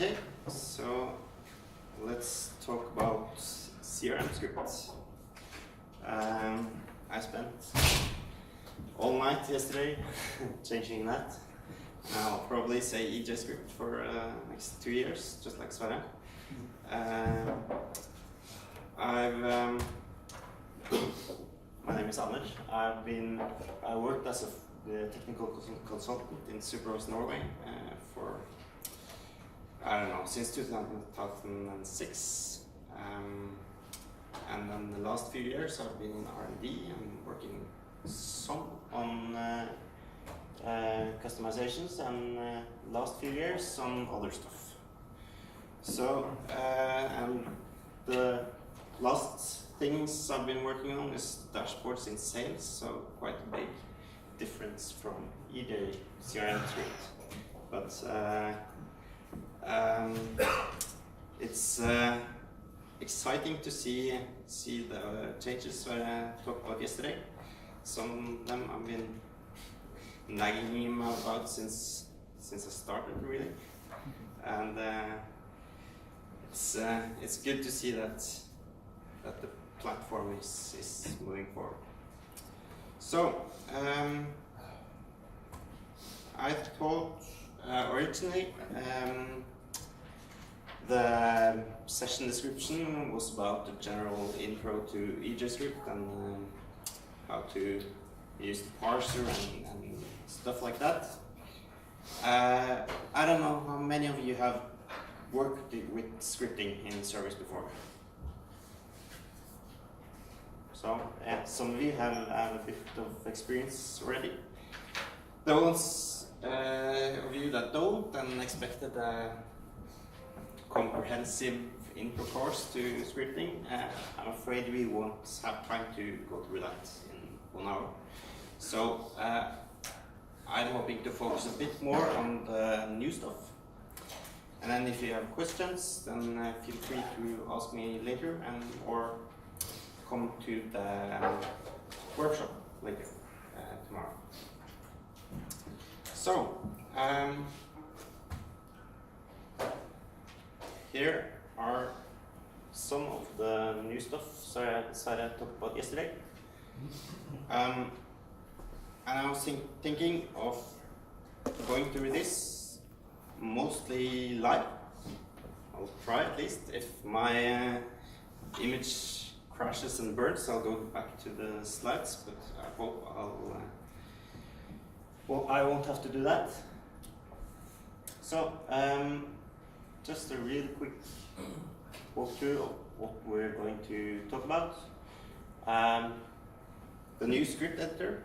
Okay, so let's talk about CRM scripts. I spent all night yesterday changing that. I'll probably say ejScript for next 2 years, just like Sverre. My name is Anders. I worked as the technical consultant in SuperOffice Norway for, I don't know, since 2006. And then the last few years I've been in R&D and working some on customizations, and last few years on other stuff. So, and the last things I've been working on is dashboards in sales, so quite a big difference from either CRM script. But it's exciting to see the changes I talked about yesterday. Some of them I've been nagging him about since I started, really, and it's good to see that the platform is moving forward. So I thought originally the session description was about the general intro to ejScript and how to use the parser and stuff like that. I don't know how many of you have worked with scripting in Service before. So some of you have a bit of experience already. Those of you that don't and expected a comprehensive intro course to scripting, I'm afraid we won't have time to go through that in 1 hour. So I'm hoping to focus a bit more on the new stuff. And then if you have questions, then feel free to ask me later or come to the workshop later tomorrow. So, here are some of the new stuff I talked about yesterday. And I was thinking of going through this mostly live. I'll try at least. If my image crashes and burns, I'll go back to the slides, but I hope I won't have to do that. So, just a really quick walkthrough of what we're going to talk about. The new script editor.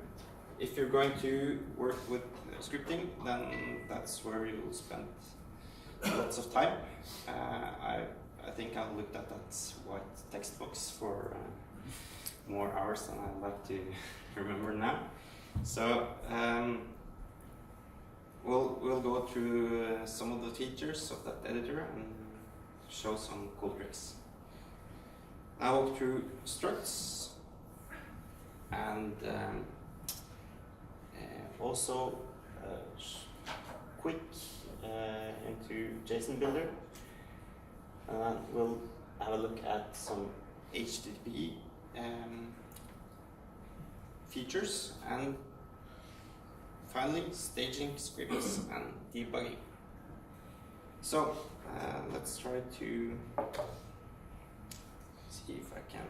If you're going to work with scripting, then that's where you'll spend lots of time. I think I've looked at that white text box for more hours than I'd like to remember now. So we'll go through some of the features of that editor and show some cool tricks. I'll walk through structs and also quick into JSON Builder. We'll have a look at some HTTP features, and finally staging scripts and debugging. So let's try to see if I can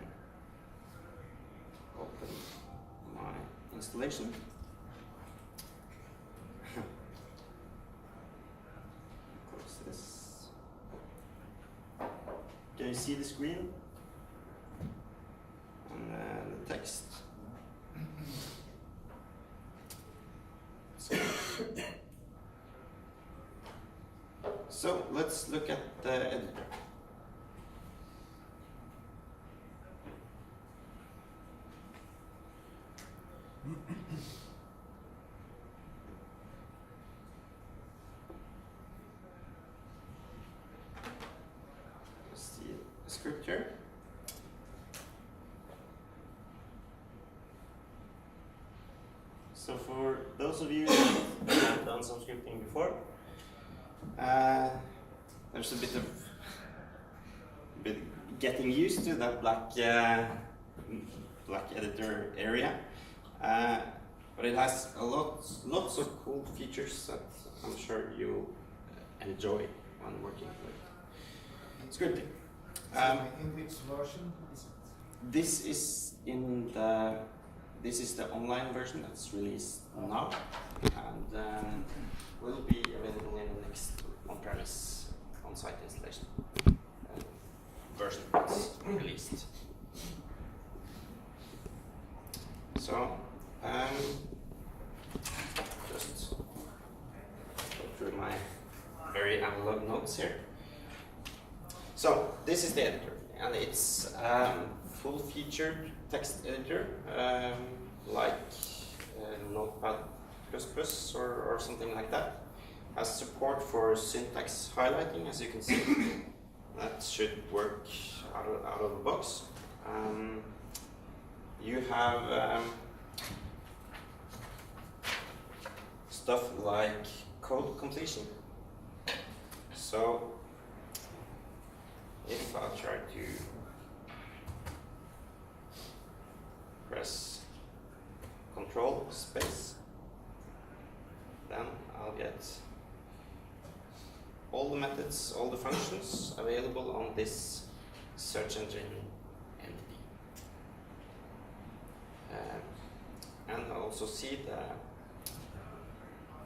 open my installation. Close this. Can you see the screen and the text? So let's look at the editor. See the script here. So for those of you who have done some scripting before, there's a bit getting used to that black editor area, but it has lots of cool features that I'm sure you'll enjoy when working with scripting. In which version is it? This is the online version that's released now, and will be available in the next on-premise on-site installation version that's released. So, just go through my very analog notes here. So, this is the editor, and it's full-featured text editor, like Notepad++ or something like that. Has support for syntax highlighting, as you can see. That should work out of the box. You have stuff like code completion. So if I try to press Control space, then I'll get all the methods, all the functions available on this search engine entity. And I'll also see the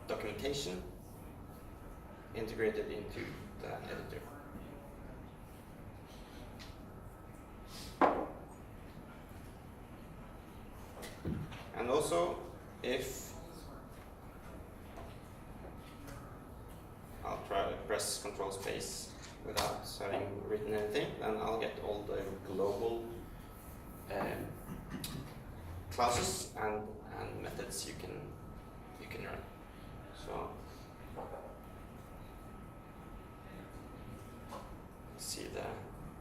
documentation integrated into the editor. And also, if I'll try to press Control space without having written anything, then I'll get all the global classes and methods you can run. So see the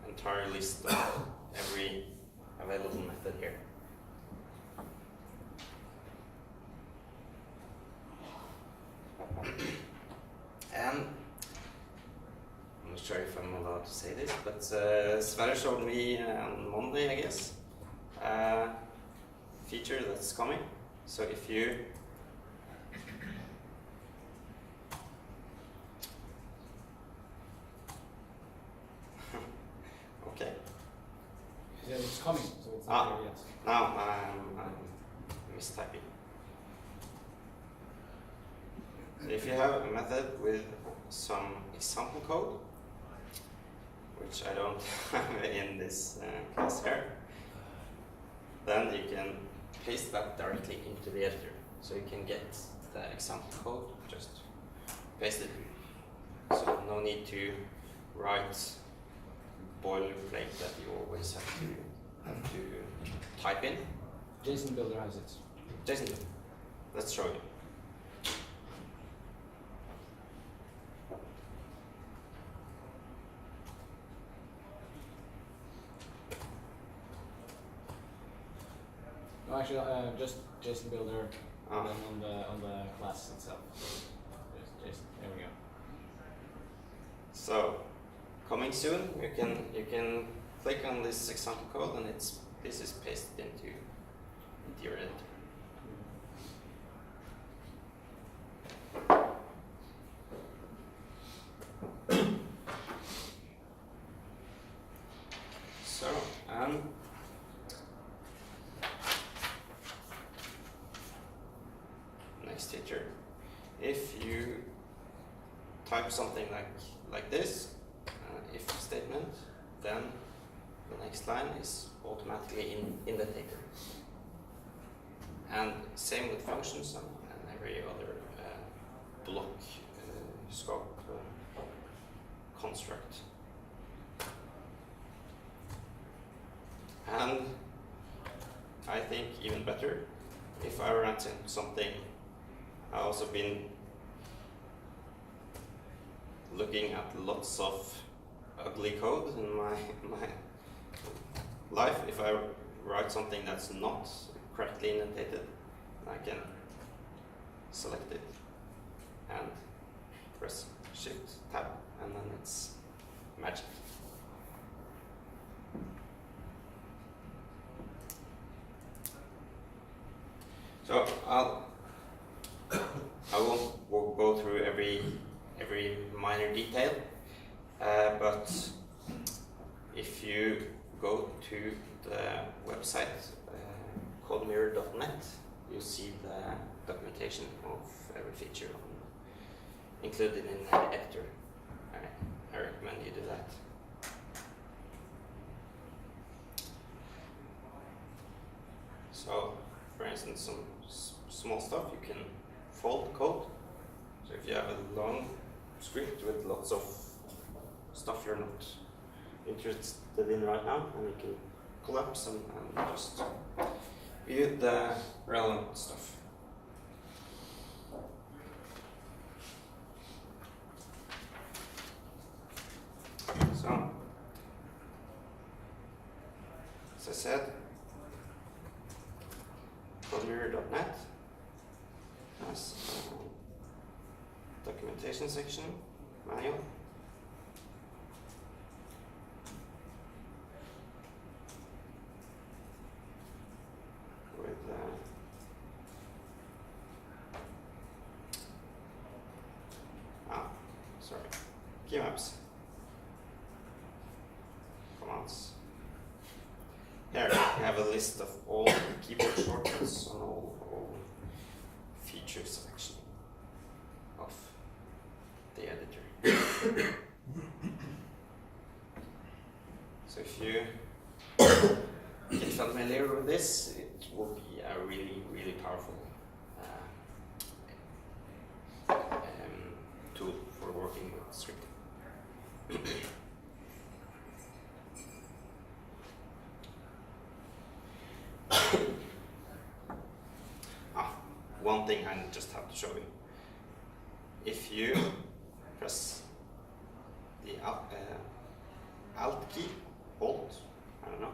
entire list of every available method here. And I'm not sure if I'm allowed to say this, but Sverre showed me on Monday, I guess, a feature that's coming. So if you okay. Yeah, it's coming, so it's not there yet. Now I'm mistyping. So if you have a method with some example code, which I don't have in this class here, then you can paste that directly into the editor. So you can get the example code, just paste it. So no need to write boilerplate that you always have to type in. JSON Builder has it. JSON Builder. Let's show you. No, actually, just JSON Builder, and then on the class itself. Just JSON. There we go. So, coming soon, you can click on this example code, and this is pasted into your editor. So, next feature, if you type something like this, if statement, then the next line is automatically in the taker. And same with functions and every other block scope construct. And I think even better, if I run something, I've also been looking at lots of ugly code in my life. If I write something that's not correctly indentated, I can select it and press Shift Tab, and then it's magic. So I won't go through every minor detail, but if you go to the website codemirror.net, you see the documentation of every feature included in the editor. I recommend you do that. So, for instance, some small stuff, you can fold code. So if you have a long script with lots of stuff you're not interested in right now, and you can collapse and just view the relevant stuff. So, as I said, codemirror.net has a documentation section, manual. With key maps, commands. Here we have a list of all the keyboard shortcuts on all features actually of the editor. So if you get familiar with this, it will be a really powerful tool for working with scripting. One thing I just have to show you. If you press the Alt key, Alt, I don't know,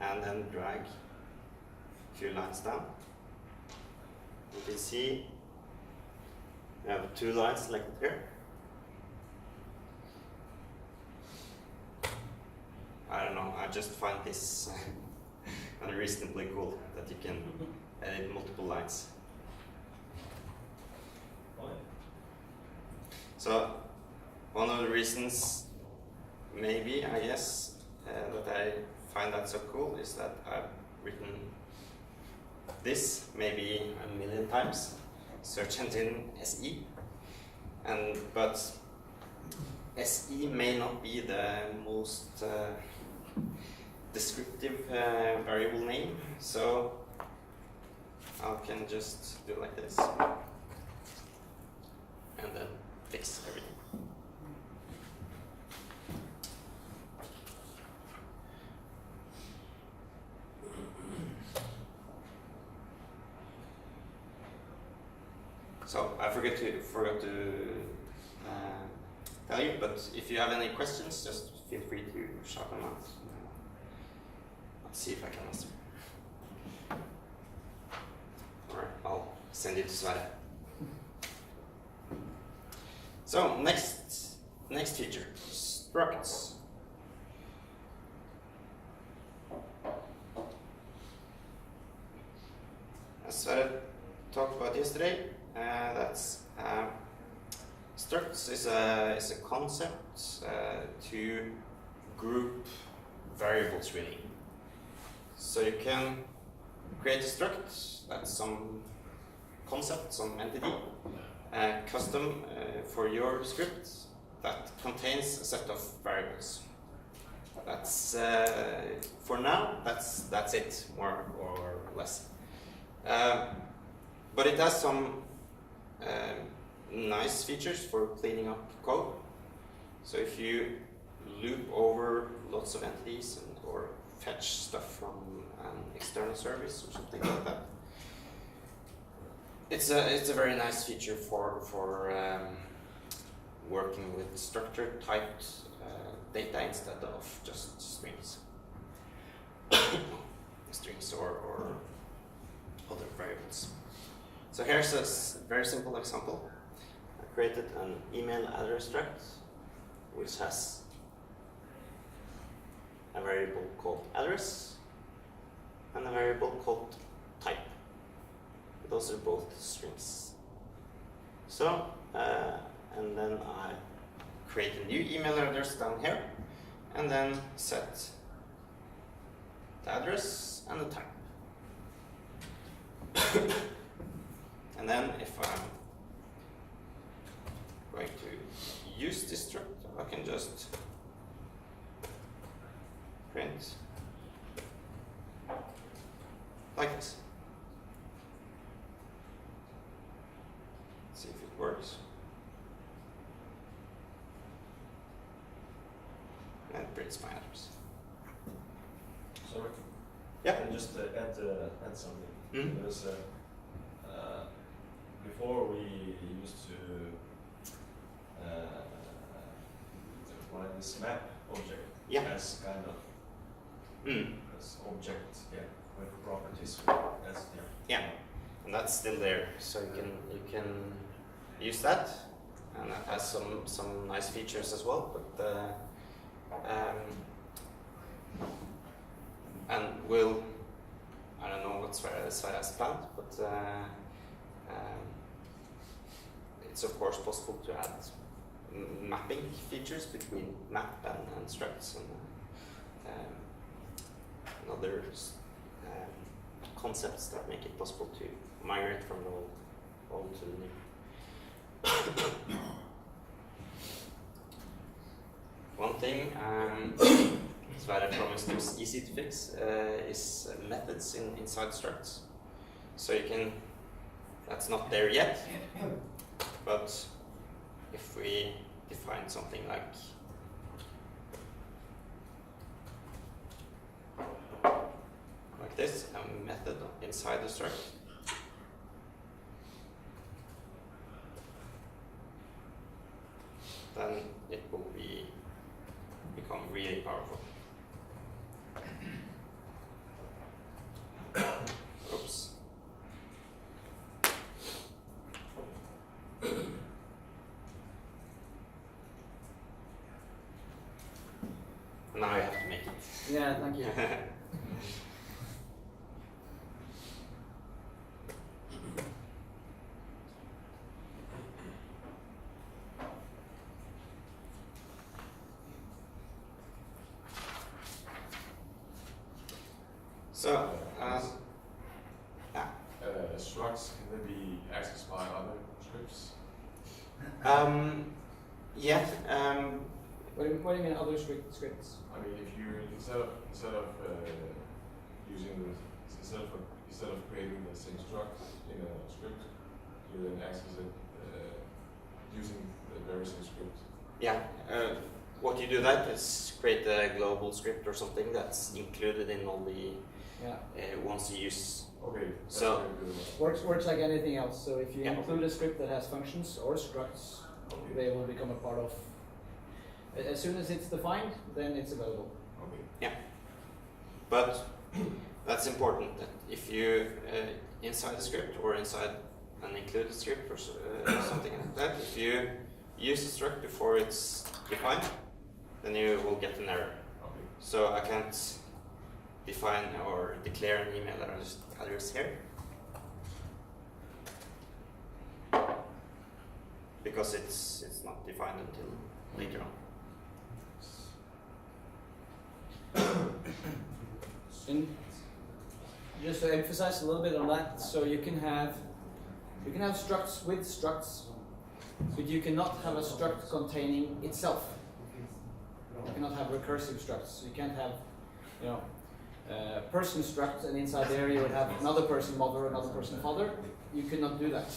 and then drag a few lines down, you can see we have 2 lines selected here. I don't know, I just find this unreasonably cool that you can edit multiple lines. So, one of the reasons, maybe, I guess, that I find that so cool is that I've written this maybe 1,000,000 times, search engine SE, but SE may not be the most descriptive variable name, so I can just do like this, and then fix everything. So I forgot to tell you, but if you have any questions, just feel free to shout them out. I'll see if I can answer. Alright, I'll send it to Sverre. So next feature, structs. As Sverre talked about yesterday, that's structs is a concept to group variables really. So you can create a struct, that's some concept, some entity, custom for your script that contains a set of variables. That's for now. That's it, more or less. But it has some nice features for cleaning up code. So if you loop over lots of entities or fetch stuff from an external service or something like that, it's a very nice feature for working with structured typed data instead of just strings, strings or other variables. So here's a very simple example. I created an email address struct which has a variable called address, and a variable called type. Those are both strings. So, and then I create a new email address down here, and then set the address and the type. And then if I'm going to use this struct, I can just print like this. See if it works. And it prints my address. Sorry. Yeah. And just add something. Mm-hmm. Because before we used to define this map object as kind of as object, with properties as and that's still there, so you can use that, and that has some nice features as well. But and we'll, I don't know what's as planned, but it's of course possible to add mapping features between map and structs and other concepts that make it possible to migrate from the old to the new. One thing that I promised was easy to fix is methods inside structs. So you can, that's not there yet, but if we define something like this, a method inside the struct, then it will become really powerful. Oops. Now I have to make it. Yeah, thank you. So, structs, can they be accessed by other scripts? yeah. What do you mean other scripts? I mean, if you instead of creating the same struct in a script, you then access it using the very same script. Yeah. What you do that is create a global script or something that's included in all the ones you use. Okay. So works like anything else. So if you include a script that has functions or structs, they will become a part of. As soon as it's defined, then it's available. Okay. Yeah. But that's important that if you inside the script or inside an included script or something like that, if you use the struct before it's defined, then you will get an error. Okay. So I can't define or declare an email address here because it's not defined until later on. And just to emphasize a little bit on that, so you can have structs with structs, but you cannot have a struct containing itself. You cannot have recursive structs. You can't have, person struct, and inside there you would have another person mother, another person father. You cannot do that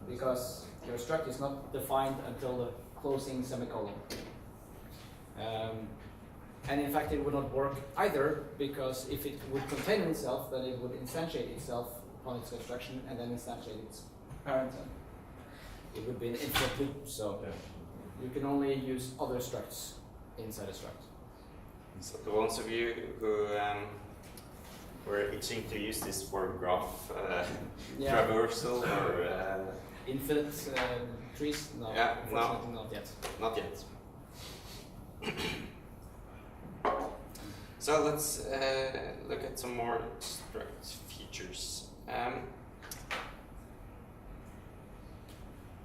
because your struct is not defined until the closing semicolon. And in fact, it would not work either, because if it would contain itself, then it would instantiate itself upon its construction and then instantiate its parent. It would be an infinite loop, so you can only use other structs inside a struct. So the ones of you who were itching to use this for graph traversal or infinite trees? No, unfortunately not yet. Not yet. So let's look at some more struct features.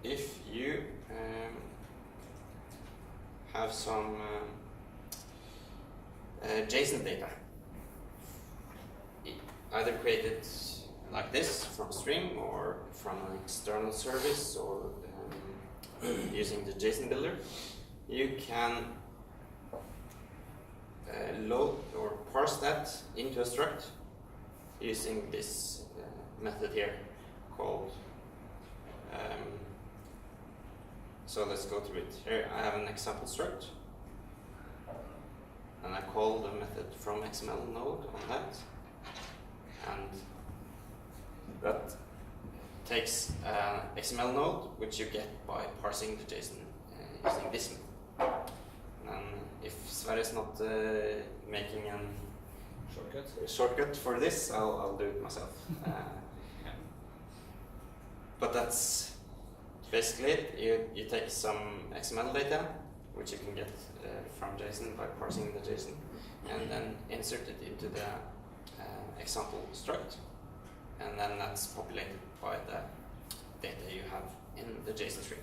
If you have some JSON data, either created like this from string or from an external service or using the JSON builder, you can load or parse that into a struct using this method here called so let's go through it. Here I have an example struct and I call the method from XML node on that, and that takes an XML node which you get by parsing the JSON using this method. And if Sverre is not making a shortcut for this, I'll do it myself. But that's basically it. You take some XML data, which you can get from JSON by parsing the JSON, and then insert it into the example struct, and then that's populated by the data you have in the JSON string.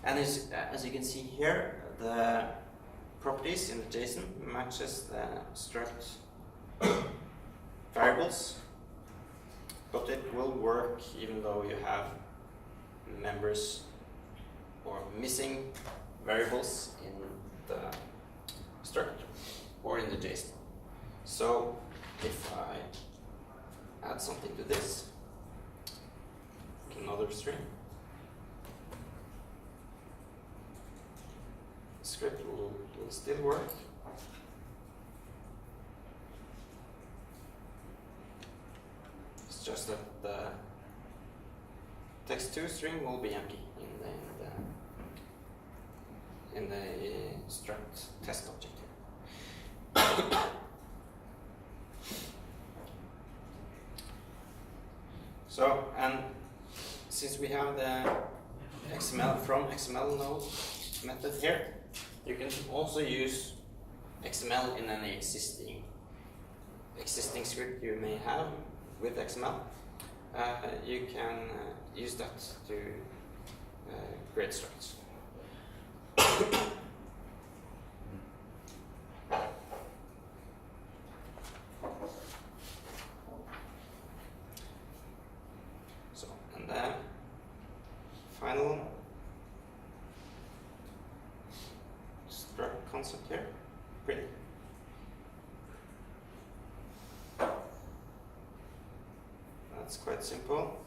And as you can see here, the properties in the JSON matches the struct variables, but it will work even though you have members or missing variables in the struct or in the JSON. So if I add something to this, another string, script will still work. It's just that the text2 string will be empty in the struct test object here. So, and since we have the XML from XML node method here, you can also use XML in any existing script you may have with XML. You can use that to create structs. So, and then final struct concept here, print. That's quite simple.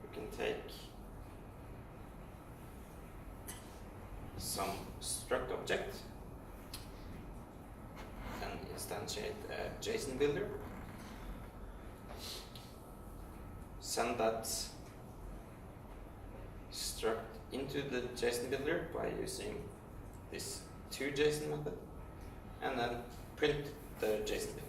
You can take some struct object and instantiate a JSON builder. Send that struct into the JSON builder by using this toJSON method, and then print the JSON builder.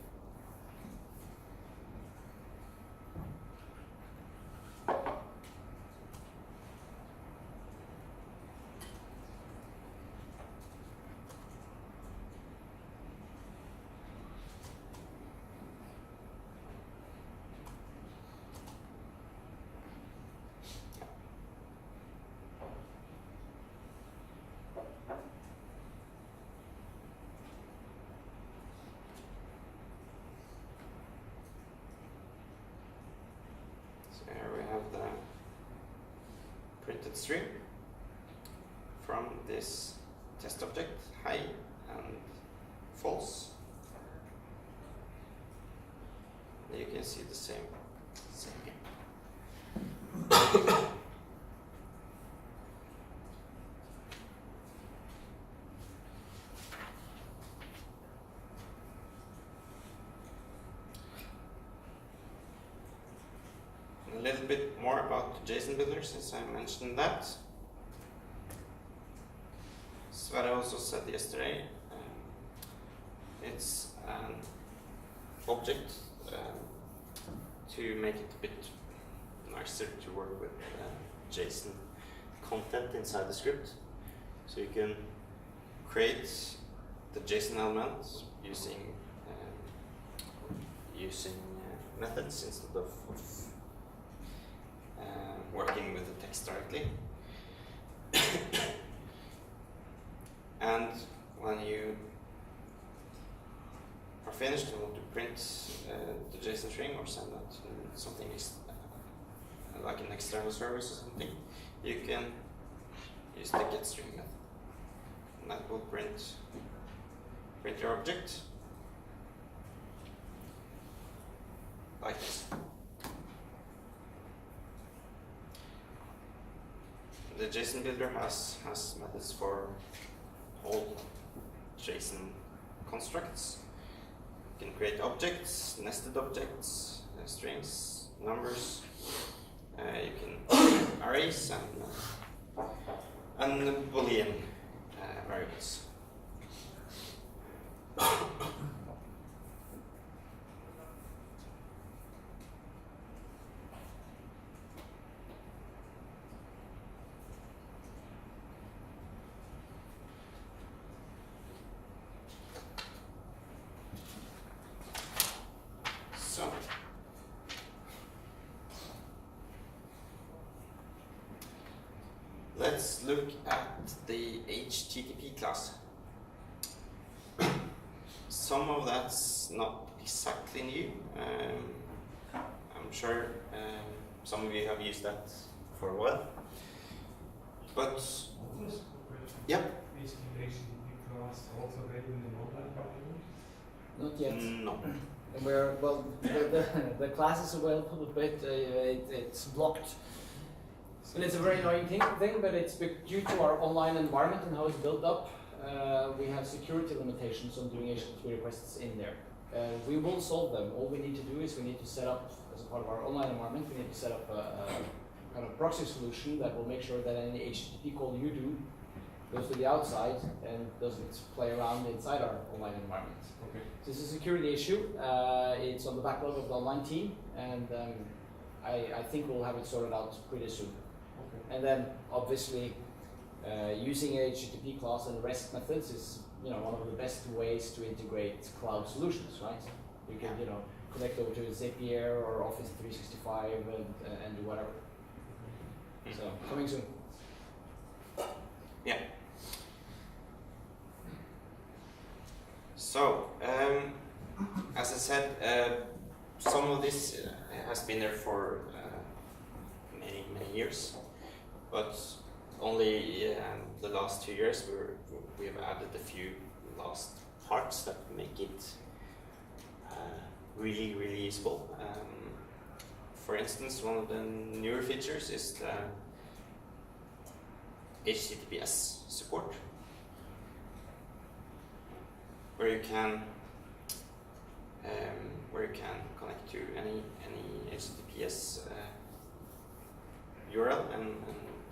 Here we have the printed string from this test object, high and false. And you can see the same here. A little bit more about the JSON builder, since I mentioned that. Sverre also said yesterday, it's an object to make it a bit nicer to work with JSON content inside the script. So you can create the JSON element using methods instead of working with the text directly. And when you are finished and want to print the JSON string or send that to something like an external service or something, you can use the getString method. And that will print your object like this. The JSON builder has methods for all JSON constructs. You can create objects, nested objects, strings, numbers. You can arrays and Boolean variables. So, let's look at the HTTP class. Some of that's not exactly new. I'm sure some of you have used that for a while. But, yeah. Is the HTTP class also available in mobile environment? Not yet. No. Well, the class is available, but it's blocked. And it's a very annoying thing, but it's due to our online environment and how it's built up. We have security limitations on doing HTTP requests in there. We will solve them. All we need to do is we need to set up, as a part of our online environment, we need to set up a kind of proxy solution that will make sure that any HTTP call you do goes to the outside and doesn't play around inside our online environment. Okay. So it's a security issue. It's on the backlog of the online team, and I think we'll have it sorted out pretty soon. Okay. And then, obviously, using HTTP class and REST methods is, one of the best ways to integrate cloud solutions, right? You can, connect over to Zapier or Office 365 and do whatever. So, coming soon. Yeah. So, as I said, some of this has been there for many years, but only the last 2 years we have added a few last parts that make it really useful. For instance, one of the newer features is the HTTPS support, where you can connect to any HTTPS URL and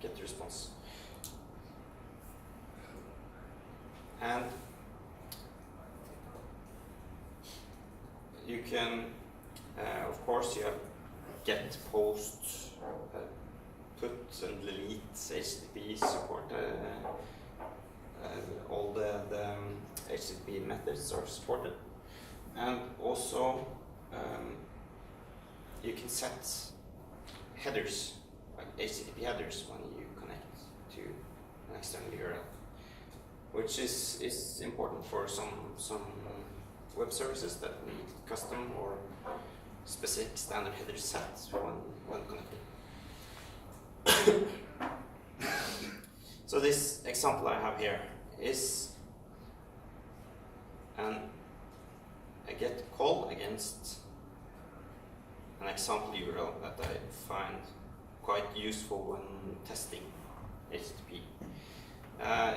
get the response. And you can, of course, you have get, post, put and delete HTTP support. All the HTTP methods are supported, and also you can set headers, like HTTP headers, when you connect to an external URL, which is important for some web services that need custom or specific standard header sets when connecting. So this example I have here is a get call against an example URL that I find quite useful when testing HTTP.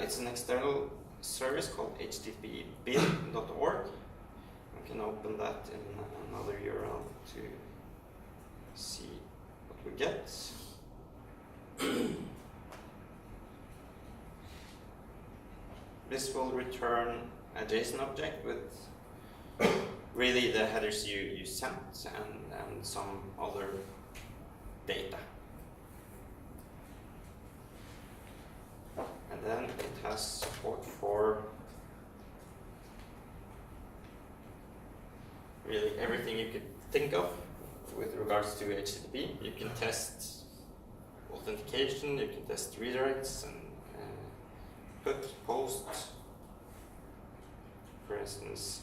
It's an external service called httpbuild.org. I can open that in another URL to see what we get. This will return a JSON object with really the headers you sent and some other data. And then it has support for think of with regards to HTTP. You can test authentication, you can test redirects, and put, post, for instance,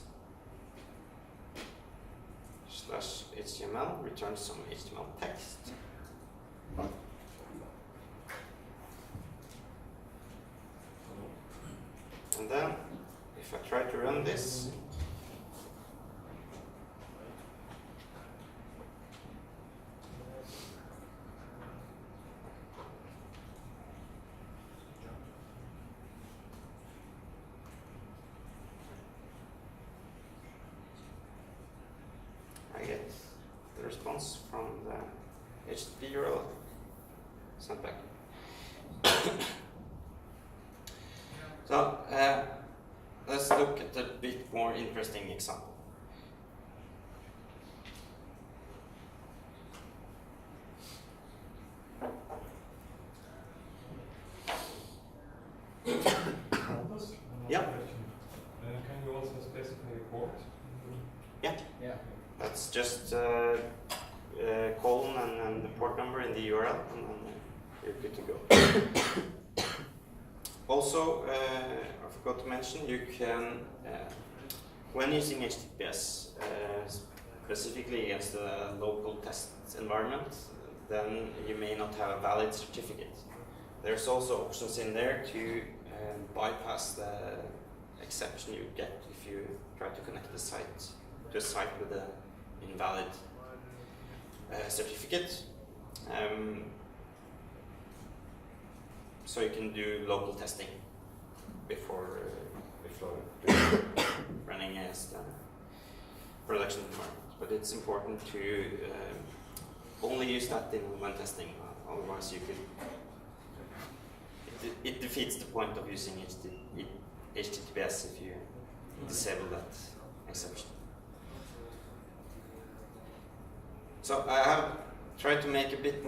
/HTML returns some HTML text. And then, if I try to run this, I get the response from the HTTP URL sent back. So let's look at a bit more interesting example. Yeah. Can you also specify a port? Yeah. Yeah. That's just colon and the port number in the URL, and then you're good to go. Also, I forgot to mention, you can, when using HTTPS, specifically against the local test environment, then you may not have a valid certificate. There's also options in there to bypass the exception you get if you try to connect the site to a site with an invalid certificate. So you can do local testing before running as the production environment. But it's important to only use that when testing. Otherwise, you could. It defeats the point of using HTTPS if you disable that exception. So I have tried to make a bit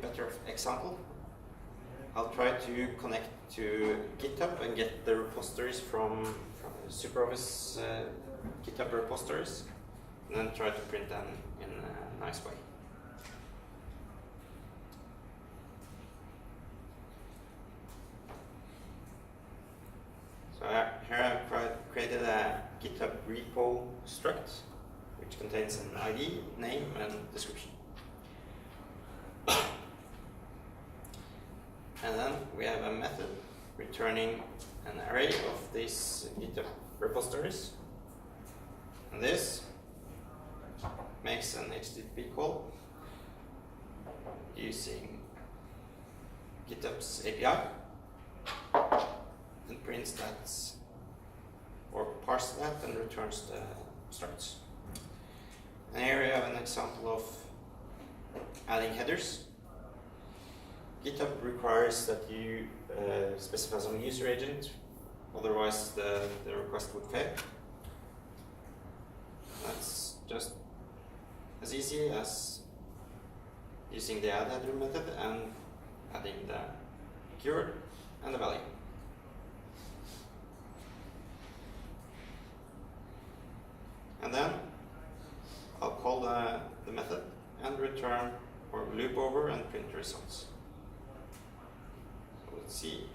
better example. I'll try to connect to GitHub and get the repositories from SuperOffice GitHub repositories, and then try to print them in a nice way. So here I've created a GitHub repo struct, which contains an ID, name, and description. And then we have a method returning an array of these GitHub repositories. And this makes an HTTP call using GitHub's API and prints that, or parses that, and returns the structs. And here we have an example of adding headers. GitHub requires that you specify some user agent, otherwise the request would fail. That's just as easy as using the add header method and adding the keyword and the value. And then I'll call the method and return or loop over and print the results. So let's see.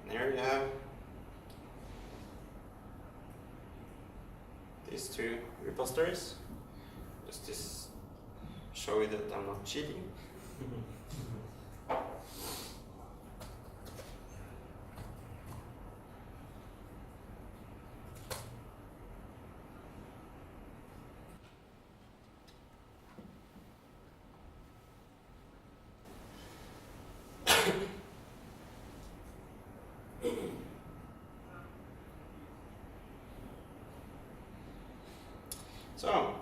There you have these two repositories. Just to show you that I'm not cheating. So,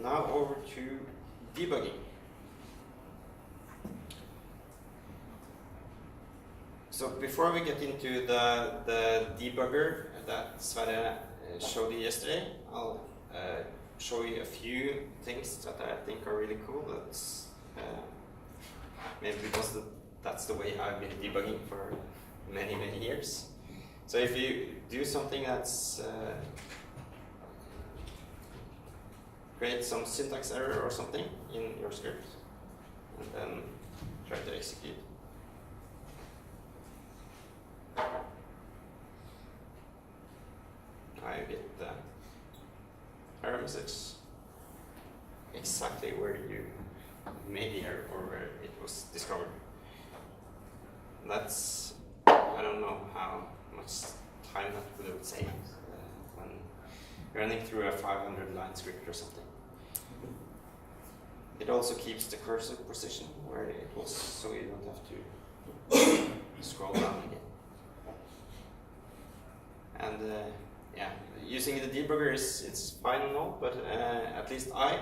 now over to debugging. So before we get into the debugger that Sverre showed you yesterday, I'll show you a few things that I think are really cool. That's maybe because that's the way I've been debugging for many years. So if you do something that's create some syntax error or something in your script, and then try to execute. I get the error message exactly where you made the error or where it was discovered. That's, I don't know how much time that would have saved when running through a 500-line script or something. It also keeps the cursor position where it was, so you don't have to scroll down again. And yeah, using the debugger it's fine and all, but at least I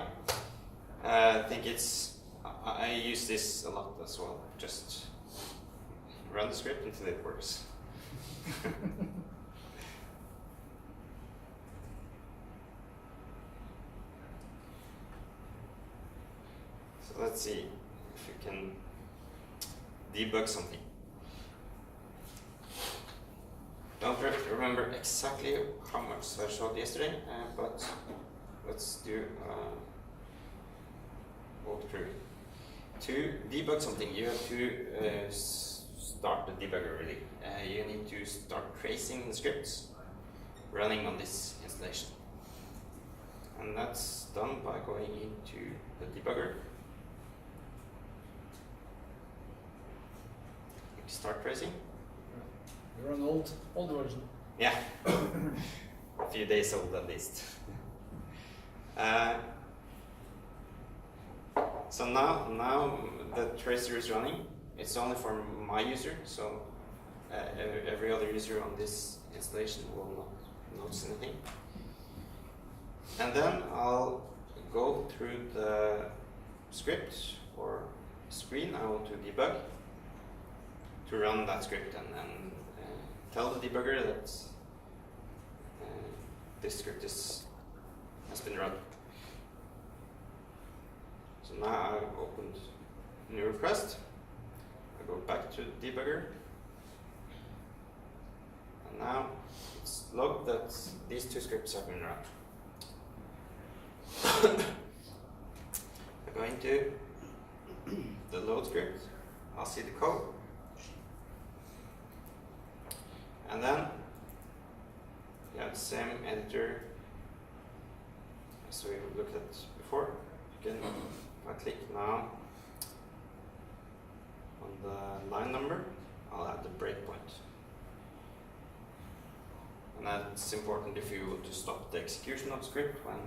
think I use this a lot as well. Just run the script until it works. So let's see if we can debug something. Don't remember exactly how much I showed yesterday, but let's do walkthrough. To debug something, you have to start the debugger really. You need to start tracing the scripts running on this installation. And that's done by going into the debugger. Start tracing. You're an old version. Yeah, a few days old at least. So now the tracer is running. It's only for my user, so every other user on this installation will not notice anything. And then I'll go through the script or screen I want to debug to run that script and tell the debugger that this script has been run. So now I've opened a new request. I go back to the debugger, and now it's logged that these two scripts have been run. I go into the load script. I'll see the code. And then you have the same editor as we looked at before. Again, if I click now on the line number, I'll add the breakpoint. And that's important if you want to stop the execution of the script when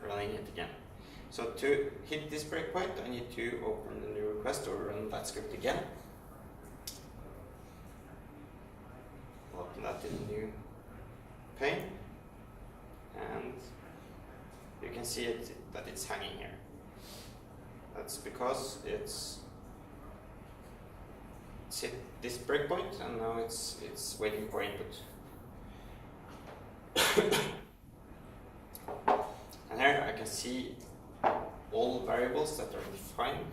running it again. So to hit this breakpoint, I need to open the new request or run that script again. Open that in a new pane, and you can see that it's hanging here. That's because it's hit this breakpoint, and now it's waiting for input. And here I can see all variables that are defined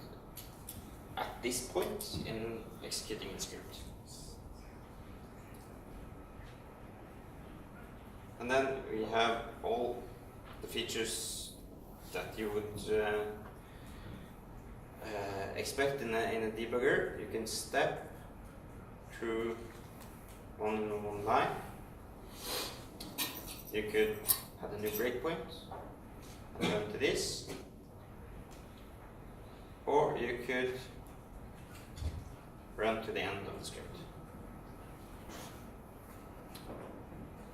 at this point in executing the script. And then we have all the features that you would expect in a debugger. You can step through one line. You could add a new breakpoint and run to this, or you could run to the end of the script.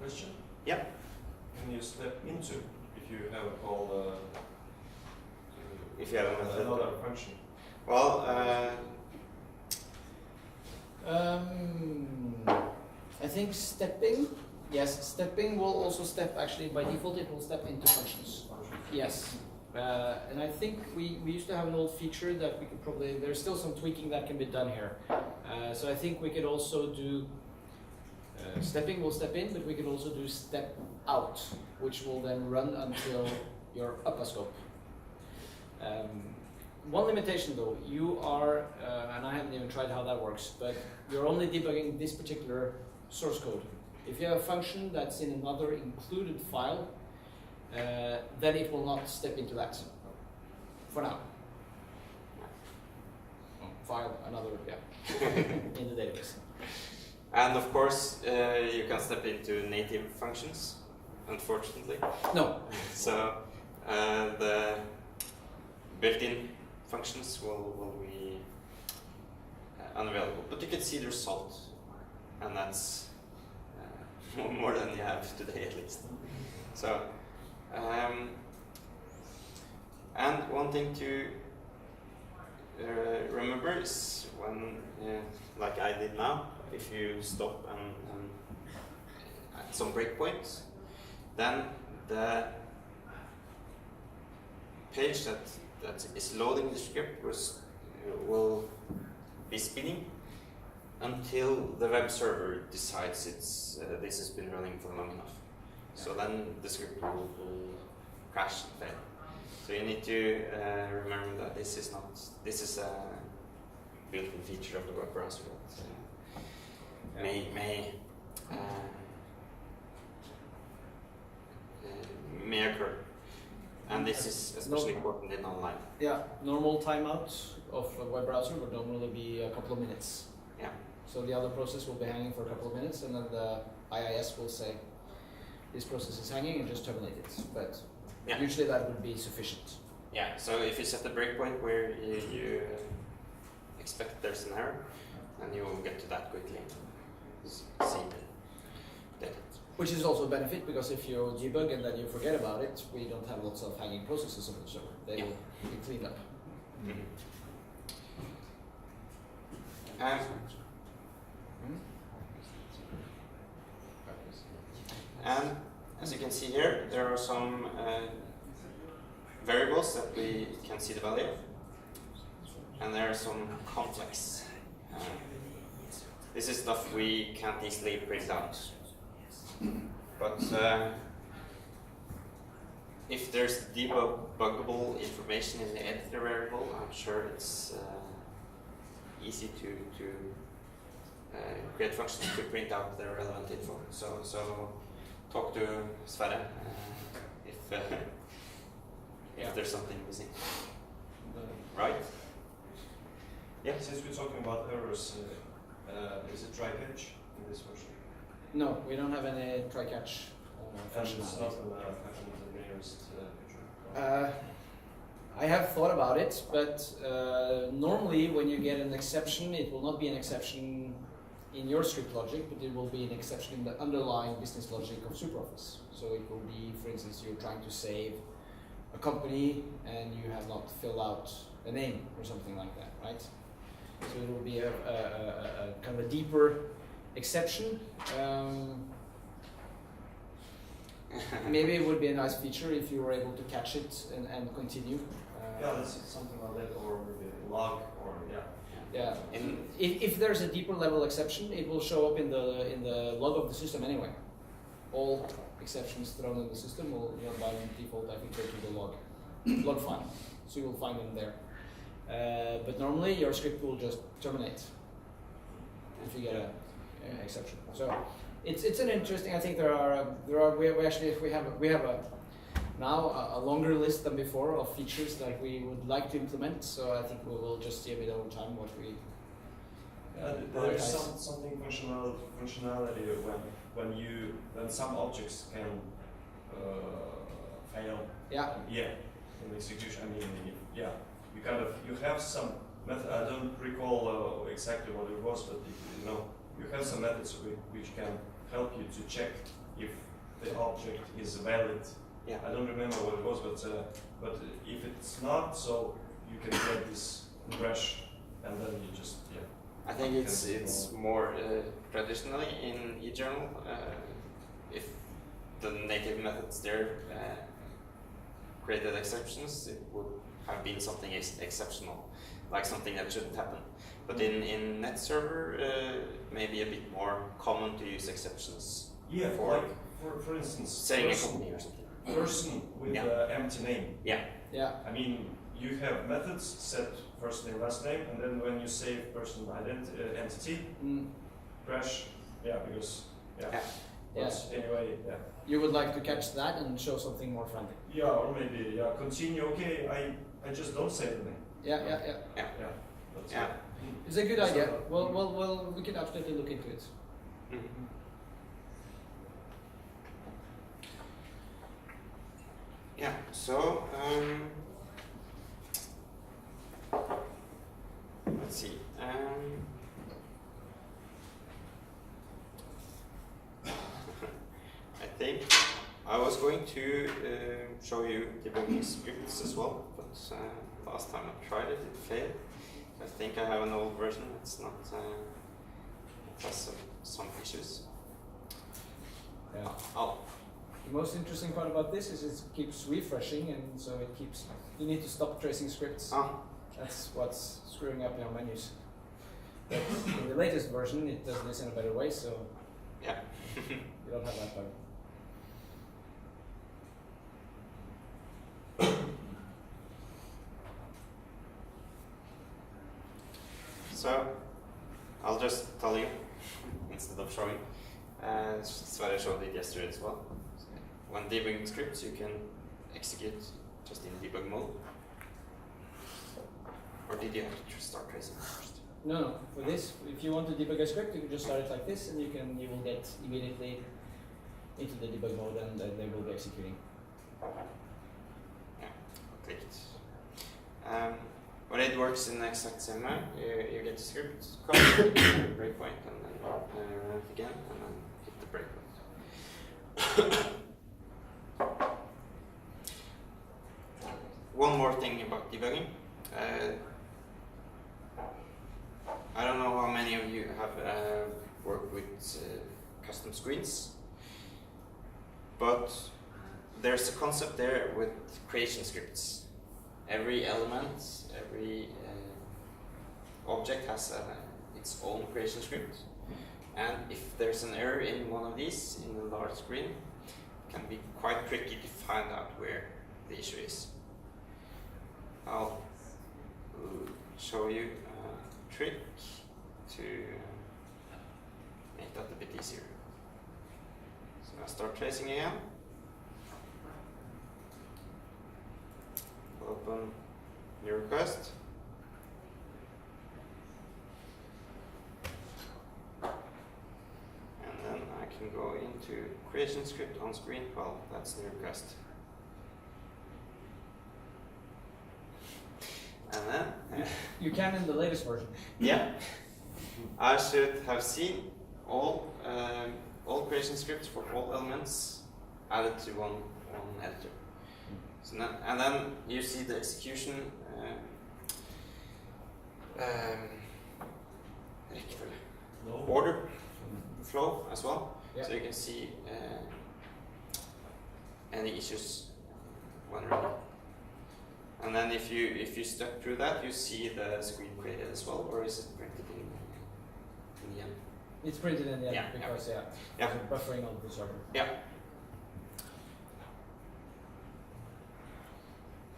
Question? Yep. Can you step into if you have a call? If you have a method. Another function. Well, I think stepping, yes, stepping will also step, actually by default it will step into functions. Yes, And I think we used to have an old feature that we could probably, there's still some tweaking that can be done here. So I think we could also do, stepping will step in, but we could also do step out, which will then run until you're up a scope. One limitation though, you are, and I haven't even tried how that works, but you're only debugging this particular source code. If you have a function that's in another included file, then it will not step into that for now. File, another, yeah, in the database. And of course, you can step into native functions, unfortunately. No. So the built-in functions will be unavailable. But you can see the result, and that's more than you have today at least. So, and one thing to remember is when, like I did now, if you stop and at some breakpoints, then the page that is loading the script will be spinning until the web server decides this has been running for long enough. So then the script will crash and fail. So you need to remember that this is a built-in feature of the web browser that may occur. And this is especially important in online. Yeah, normal timeout of a web browser would normally be a couple of minutes. Yeah. So the other process will be hanging for a couple of minutes, and then the IIS will say, this process is hanging, and just terminate it. But yeah, usually that would be sufficient. Yeah, so if you set a breakpoint where you expect there's an error, then you will get to that quickly and see the data. Which is also a benefit, because if you debug and then you forget about it, we don't have lots of hanging processes on the server. They will be cleaned up. Mm-hmm. And as you can see here, there are some variables that we can see the value of, and there are some complex. This is stuff we can't easily print out, but if there's debuggable information in the editor variable, I'm sure it's easy to create functions to print out the relevant info. So talk to Sverre if there's something missing. Right? Yeah. Since we're talking about errors, is it try catch in this version? No, we don't have any try catch And it's functionality. not going to happen in the nearest future. I have thought about it, but normally when you get an exception, it will not be an exception in your script logic, but it will be an exception in the underlying business logic of SuperOffice. So it will be, for instance, you're trying to save a company and you have not filled out a name or something like that, right? So it will be a kind of a deeper exception. Maybe it would be a nice feature if you were able to catch it and continue. Yeah, that's something like that, or maybe a log, or Yeah. If there's a deeper level exception, it will show up in the log of the system anyway. All exceptions thrown in the system will, by default, I think, go to the log file. So you will find them there. But normally your script will just terminate if you get an exception. So it's an interesting. I think we have now a longer list than before of features that we would like to implement. So I think we will just see a bit over time what we. There's something functionality when some objects can fail. Yeah. In execution. I mean, you have some method. I don't recall exactly what it was, but you have some methods which can help you to check if the object is valid. Yeah. I don't remember what it was, but if it's not, so you can get this brush, and then you just I think it's more traditionally in eJournal. If the native methods there created exceptions, it would have been something exceptional, like something that shouldn't happen. But in net server, maybe a bit more common to use exceptions. Yeah, for like for instance, saying a company or something. person with empty name. Yeah. Yeah. I mean, you have methods set first name, last name, and then when you save person entity, crash. Yeah, because Yeah. But anyway, yeah. You would like to catch that and show something more friendly. Yeah, or maybe continue. Okay, I just don't save the name. Yeah. Yeah. That's Yeah. It's a good So, idea. Well, we can absolutely look into it. Mhm. Yeah, so let's see. I think I was going to show you debugging scripts as well, but last time I tried it, it failed. I think I have an old version. It's not. It has some issues. Yeah. Oh. The most interesting part about this is it keeps refreshing, and so it keeps. You need to stop tracing scripts. Oh. That's what's screwing up your menus. But in the latest version, it does this in a better way, so Yeah. you don't have that bug. So I'll just tell you instead of showing. That's what I showed it yesterday as well. When debugging scripts, you can execute just in debug mode. Or did you have to start tracing first? No. For this, if you want to debug a script, you can just start it like this, and you will get immediately into the debug mode, and they will be executing. Yeah, I'll click it. When it works in the exact same way, you get the script code, breakpoint, and then run it again, and then hit the breakpoint. One more thing about debugging. I don't know how many of you have worked with custom screens, but there's a concept there with creation scripts. Every element, every object has its own creation script, and if there's an error in one of these in the large screen, it can be quite tricky to find out where the issue is. I'll show you a trick to make that a bit easier. So I'll start tracing again. Open new request. And then I can go into creation script on screen. Well, that's new request. And then You can in the latest version. yeah, I should have seen all creation scripts for all elements added to one editor. So now, and then you see the execution order flow as well. Yeah. So you can see any issues when running. And then if you step through that, you see the screen created as well, or is it printed in the end? It's printed in the end Yeah, because yeah. there's a buffering on the server. Yeah.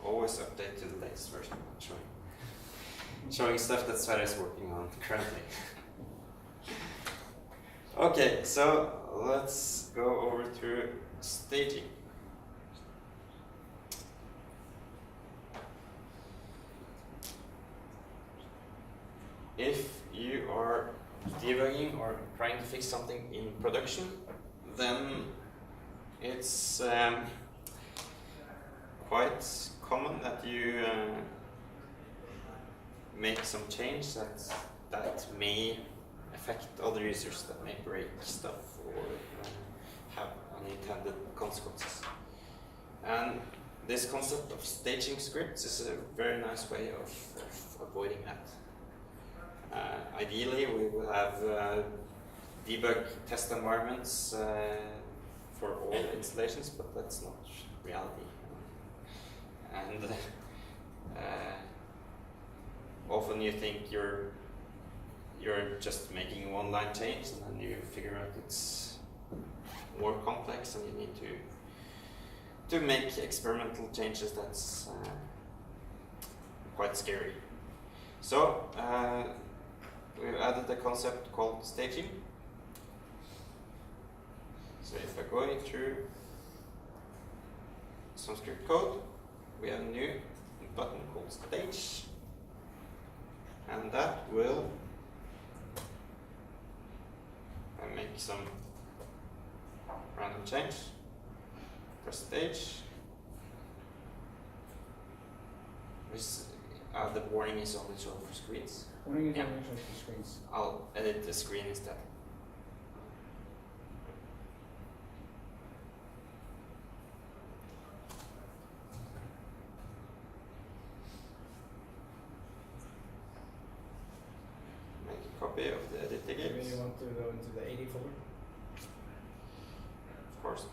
Always update to the latest version, showing stuff that Sverre is working on currently. Okay, so let's go over to staging. If you are debugging or trying to fix something in production, then it's quite common that you make some change that may affect other users, that may break stuff or have unintended consequences. And this concept of staging scripts is a very nice way of avoiding that. Ideally, we will have debug test environments for all installations, but that's not reality. and often you think you're just making a one-line change, and then you figure out it's more complex, and you need to make experimental changes. That's quite scary. So we've added a concept called staging. So if I go through some script code, we have a new button called stage, and that will make some random change. Press stage. The warning is only shown for screens. Warning is Yeah. only shown for screens. I'll edit the screen instead. Make a copy of the edit ticket. Maybe you want to go into the 80 folder. Of course.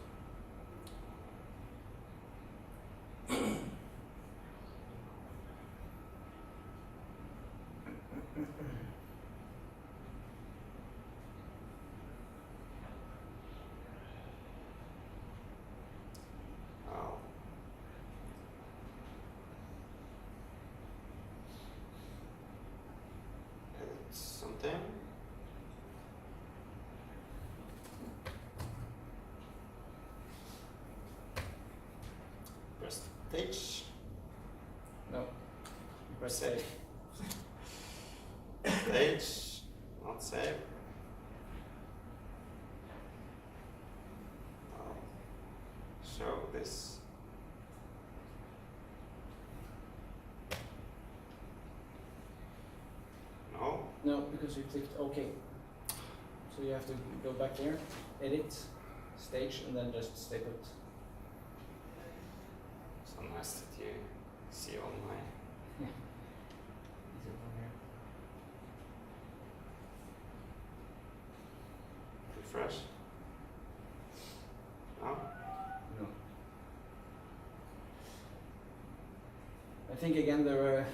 I'll edit something. Press stage. No. Press Save. save. Stage. Not save. I'll show this. No. No, because you clicked OK. So you have to go back there, edit, stage, and then just stay put. So nice that you see all my. Is it on here? Refresh. No. No. I think again there were,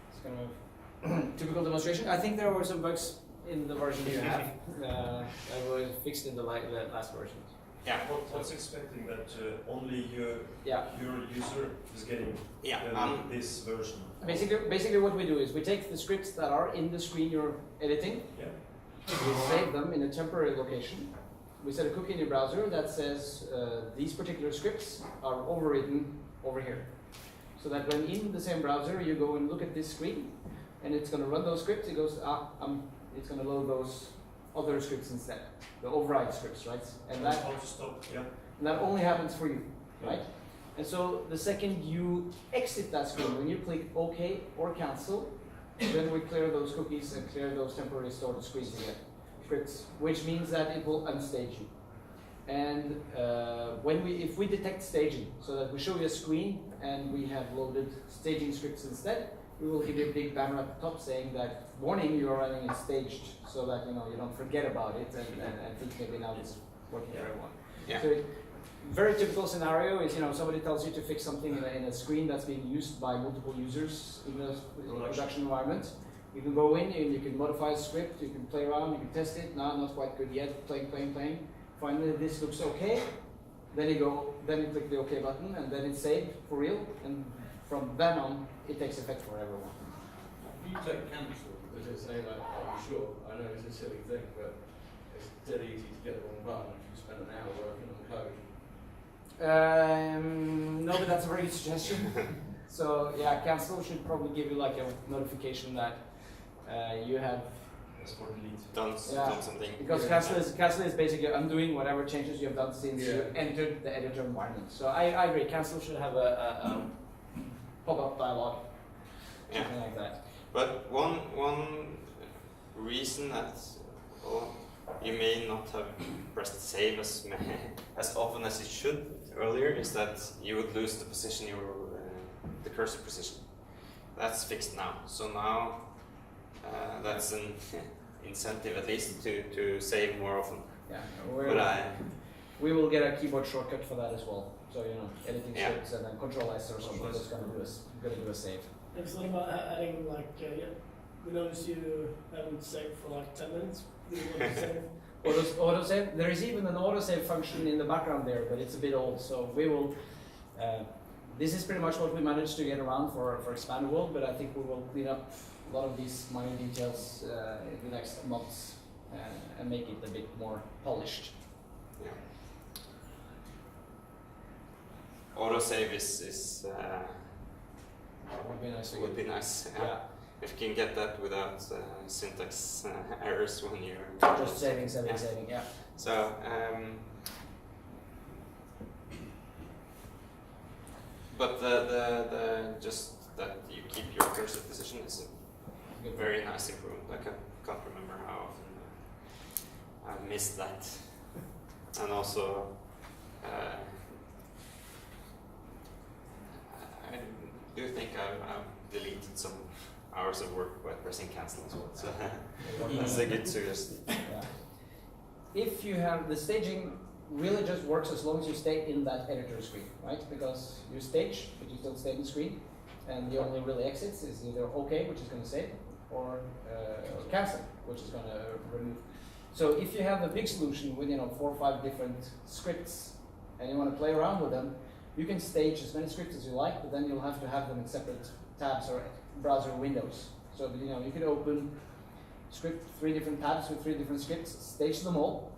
it's kind of typical demonstration. I think there were some bugs in the version you have that were fixed in the last version. Yeah. What's expecting that only your user is getting Yeah. this version? Basically what we do is we take the scripts that are in the screen you're editing, Yeah. we save them in a temporary location. We set a cookie in your browser that says these particular scripts are overwritten over here. So that when in the same browser you go and look at this screen and it's going to run those scripts, it goes, it's going to load those other scripts instead, the override scripts, right? And that, how to stop? Yeah. and that only happens for you, right? And so the second you exit that screen, when you click OK or cancel, then we clear those cookies and clear those temporarily stored screens again, scripts, which means that it will unstage you. And if we detect staging, so that we show you a screen and we have loaded staging scripts instead, we will give you a big banner at the top saying that warning, you are running it staged, so that you don't forget about it and think maybe now it's working for everyone. Yeah. So very typical scenario is somebody tells you to fix something in a screen that's being used by multiple users in the production environment. You can go in and you can modify the script, you can play around, you can test it. No, not quite good yet. Playing. Finally, this looks okay. Then you click the OK button, and then it's saved for real. And from then on, it takes effect for everyone. You take cancel because they say like, "Are you sure?" I know it's a silly thing, but it's dead easy to get the wrong button if you spend an hour working on code. No, but that's a very good suggestion. So yeah, cancel should probably give you like a notification that you have Done something. because cancel is basically undoing whatever changes you have done since you entered the editor environment. So I agree. Cancel should have a pop-up dialog, something like that. But one reason that you may not have pressed save as often as you should earlier is that you would lose the position the cursor position. That's fixed now. So now that's an incentive at least to save more often. Yeah, But We will get a keyboard shortcut for that as well. So editing Yeah. scripts and then control S or something that's going to do a save. It's not about adding we noticed you haven't saved for like 10 minutes. Do you want to save? Autosave. There is even an autosave function in the background there, but it's a bit old. So we will. This is pretty much what we managed to get around for Expanded World, but I think we will clean up a lot of these minor details in the next months and make it a bit more polished. Yeah. Autosave is Would be nice to would get. be nice. Yeah. If you can get that without syntax errors when you're Just saving. Yeah. So but the just that you keep your cursor position is a Good. very nice improvement. I can't remember how often I've missed that, and also I do think I've deleted some hours of work by pressing cancel as well. So that's a good suggestion. Yeah. If you have the staging, really just works as long as you stay in that editor screen, right? Because you stage, but you still stay in the screen, and the only really exits is either OK, which is going to save, or cancel, which is going to remove. So if you have a big solution with 4 or 5 different scripts, and you want to play around with them, you can stage as many scripts as you like, but then you'll have to have them in separate tabs or browser windows. So that, you can open 3 different tabs with 3 different scripts, stage them all,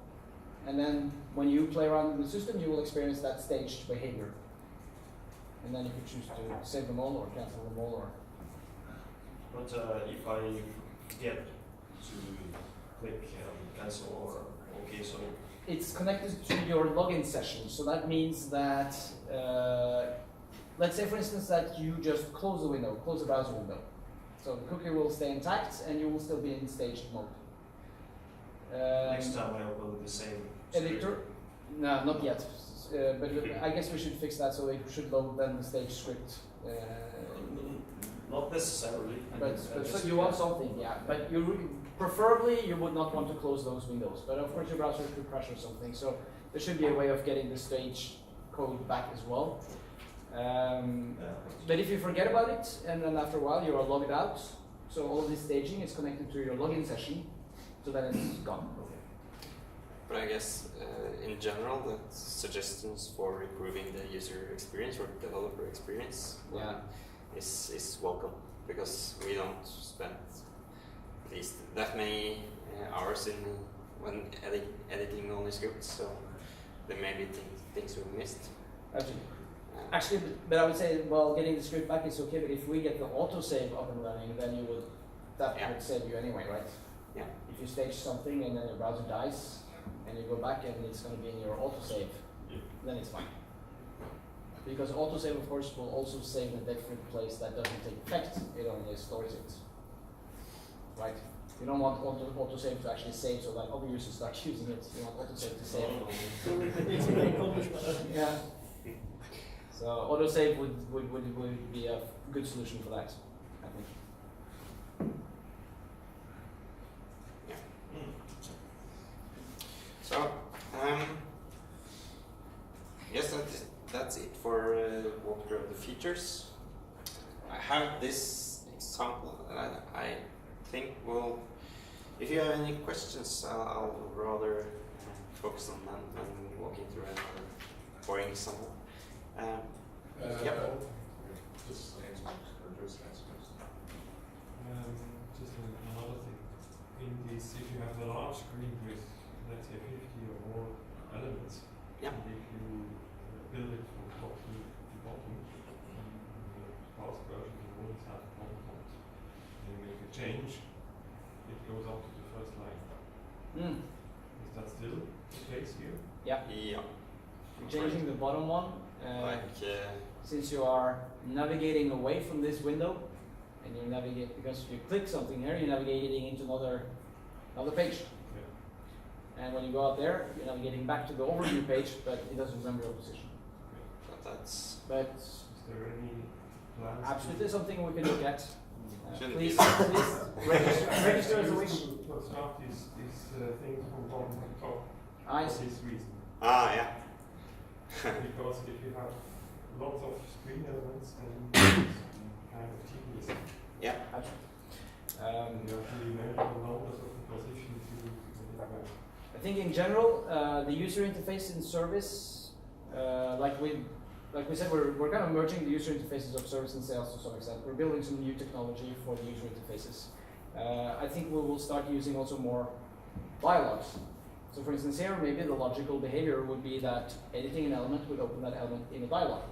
and then when you play around with the system, you will experience that staged behavior. And then you can choose to save them all or cancel them all. But if I forget to click cancel or OK, so It's connected to your login session, so that means that, let's say for instance that you just close the window, close the browser window. So the cookie will stay intact and you will still be in staged mode. next time I open the same Editor? script. No, not yet. But I guess we should fix that so it should load then the stage script. Not necessarily. But so you want something, yeah. But preferably you would not want to close those windows. But of course your browser could crash or something. So there should be a way of getting the stage code back as well. But if you forget about it and then after a while you are logged out, so all of this staging is connected to your login session, so then it's gone. But I guess in general, the suggestions for improving the user experience or developer experience is welcome, because we don't spend at least that many hours when editing only scripts, so there may be things we missed. Actually, but I would say, well, getting the script back is okay, but if we get the autosave up and running, then that would save you anyway, right? Yeah. If you stage something and then your browser dies, and you go back and it's going to be in your autosave, then it's fine. Because autosave, of course, will also save in a different place that doesn't take effect, it only stores it. Right? You don't want autosave to actually save so that other users start using it. You want autosave to save. It's a big published. Yeah. So autosave would be a good solution for that, I think. Yeah. So, I guess that's it for the walkthrough of the features. I have this example that I think will, if you have any questions, I'll rather focus on that than walking through another boring example. Yep. Just answer or just answer. Just another thing. In this, if you have a large screen with, let's say, 50 or more elements, Yeah. and if you build it from top to bottom, the past version you always have one point, and you make a change, it goes up to the first line. Is that still the case here? Yeah. Yeah. Changing the bottom one. Like, Since you are navigating away from this window, and you navigate, because if you click something here, you're navigating into another page. Yeah. And when you go out there, you're navigating back to the overview page, but it doesn't remember your position. but that's But Is there any plans? absolutely something we can look at. Shouldn't Please be register as a wish. To start these things from bottom to top I for see. this reason. Ah, yeah. Because if you have lots of screen elements, then some kind of tedious. Yeah. You actually measure the numbers of the positions you have. I think in general, the user interface in service, like we said, we're kind of merging the user interfaces of service and sales to some extent. We're building some new technology for the user interfaces. I think we will start using also more dialogues. So for instance here, maybe the logical behavior would be that editing an element would open that element in a dialog.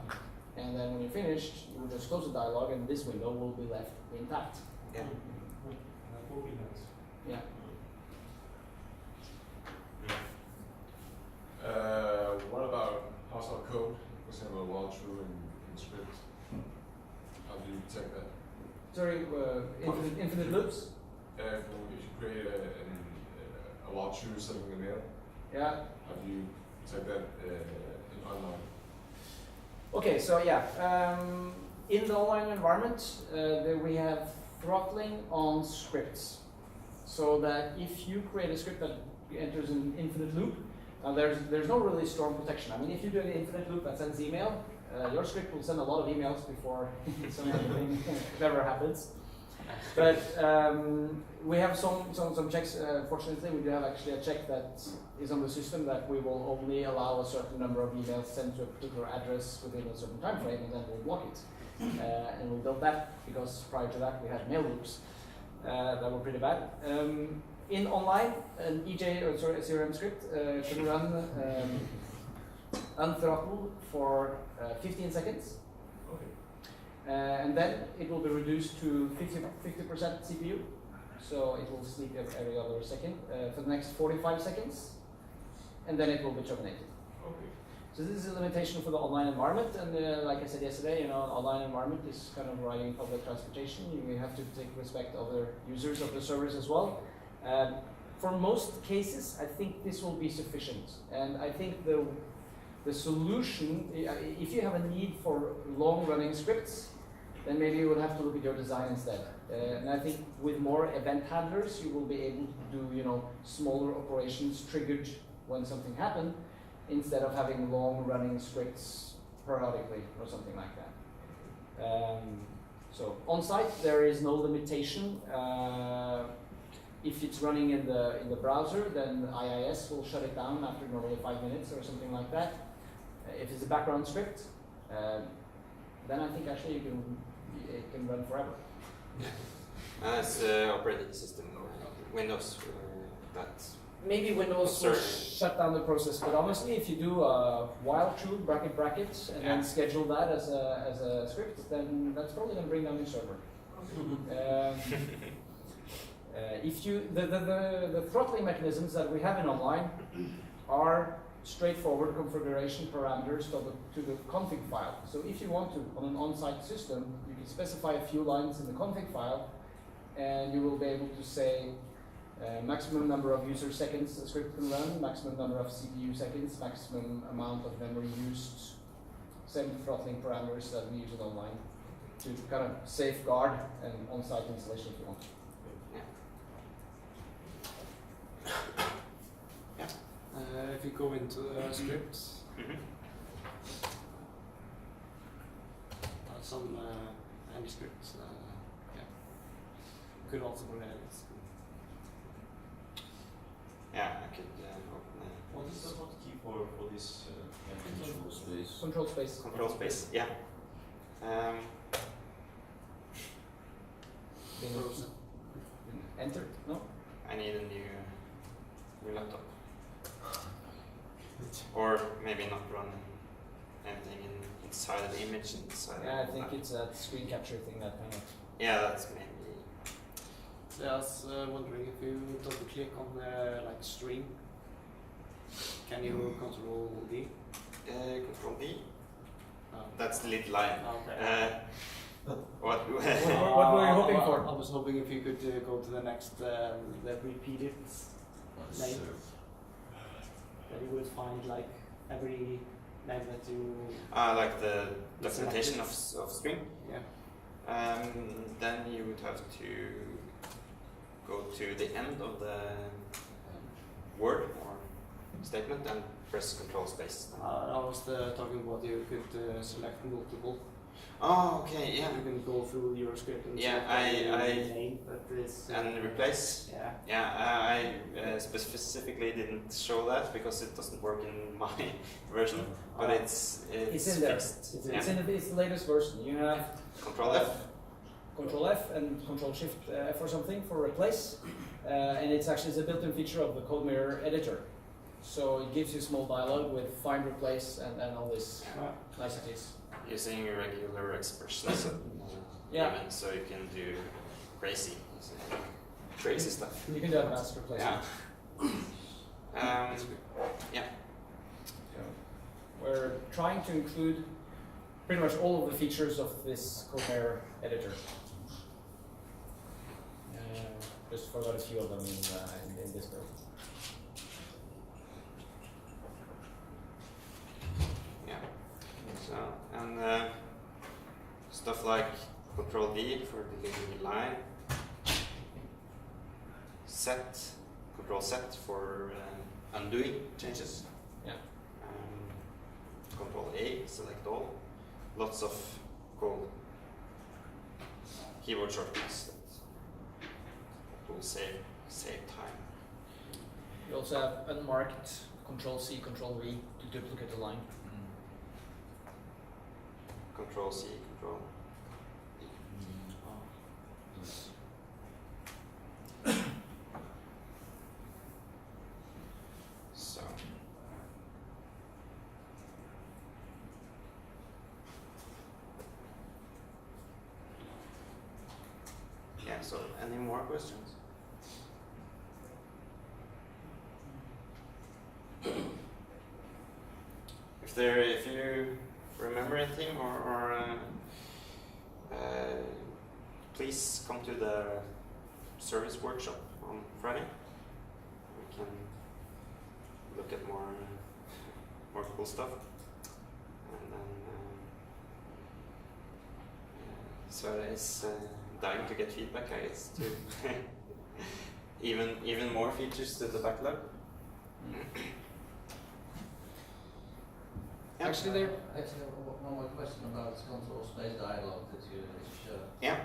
And then when you're finished, you will just close the dialog and this window will be left intact. Yeah. That would be nice. Yeah. What about household code? For example, walkthrough in script. How do you detect that? Sorry, infinite loops? If you create a walkthrough sending a mail, Yeah. how do you detect that in online? Okay, so yeah, in the online environment, there we have throttling on scripts. So that if you create a script that enters an infinite loop, there's no really strong protection. I mean, if you do an infinite loop that sends email, your script will send a lot of emails before something clever happens. But we have some checks. Fortunately, we do have actually a check that is on the system that we will only allow a certain number of emails sent to a particular address within a certain time frame, and then we'll block it. And we'll build that because prior to that we had mail loops that were pretty bad. In online, an a CRM script can run unthrottled for 15 seconds. Okay. And then it will be reduced to 50% CPU, so it will sleep every other second for the next 45 seconds, and then it will be terminated. Okay. So this is a limitation for the online environment, and like I said yesterday, an online environment is kind of riding public transportation. You have to take respect of other users of the service as well. For most cases, I think this will be sufficient, and I think the solution, if you have a need for long-running scripts, then maybe you will have to look at your design instead. And I think with more event handlers, you will be able to do, smaller operations triggered when something happened, instead of having long-running scripts periodically or something like that. So on-site, there is no limitation. If it's running in the browser, then IIS will shut it down after normally 5 minutes or something like that. If it's a background script, then I think actually it can run forever. As operating system, Windows, that's Maybe Windows will Certain. shut down the process, but honestly, if you do a while true bracket, and then schedule that as a script, then that's probably going to bring down your server. If you the throttling mechanisms that we have in online are straightforward configuration parameters to the config file. So if you want to, on an on-site system, you can specify a few lines in the config file, and you will be able to say maximum number of user seconds the script can run, maximum number of CPU seconds, maximum amount of memory used, same throttling parameters that we use in online to kind of safeguard an on-site installation if you want. If you go into the scripts, some any scripts, could also provide this. Yeah, I could open What is the hotkey for this? Control space. Control space. control space. Yeah. Enter? No? I need a new laptop. Or maybe not run anything inside of the image inside. Yeah, I of think that. it's a screen capture thing that kind of. Yeah, that's maybe. So I was wondering if you double click on the stream, can you control D? Control D. Oh. That's the little line. Okay. What? What were you hoping for? I was hoping if you could go to the next, the repeated name, that you would find every name that you. Like the documentation of string. Yeah. Then you would have to go to the end of the word or statement and press control space. I was talking about you could select multiple. Oh, okay, yeah. You can go through your script and Yeah, select the name, but it's And replace. yeah. Yeah, I specifically didn't show that because it doesn't work in my version, but it's in there. fixed. It's the latest version. You have Control F. Control F and Control Shift F or something for replace, and it's a built-in feature of the code mirror editor. So it gives you a small dialog with find, replace, and all these niceties. Using regular expressions, Yeah. even so you can do crazy stuff. You can do advanced replacement. Yeah. We're trying to include pretty much all of the features of this code mirror editor. Just forgot a few of them in this build. Yeah. So and stuff like Control D for deleting a line, Control set for undoing changes. Yeah. Control A, select all. Lots of cool keyboard shortcuts that will save time. You also have unmarked Control C, Control V to duplicate the line. Control C, Control V. So. Yeah, so any more questions? If you remember anything or please come to the service workshop on Friday. We can look at more cool stuff. And then Sverre is dying to get feedback, I guess, to even more features to the backlog. Actually, there. I actually have one more question about this control space dialog that you showed. Yeah.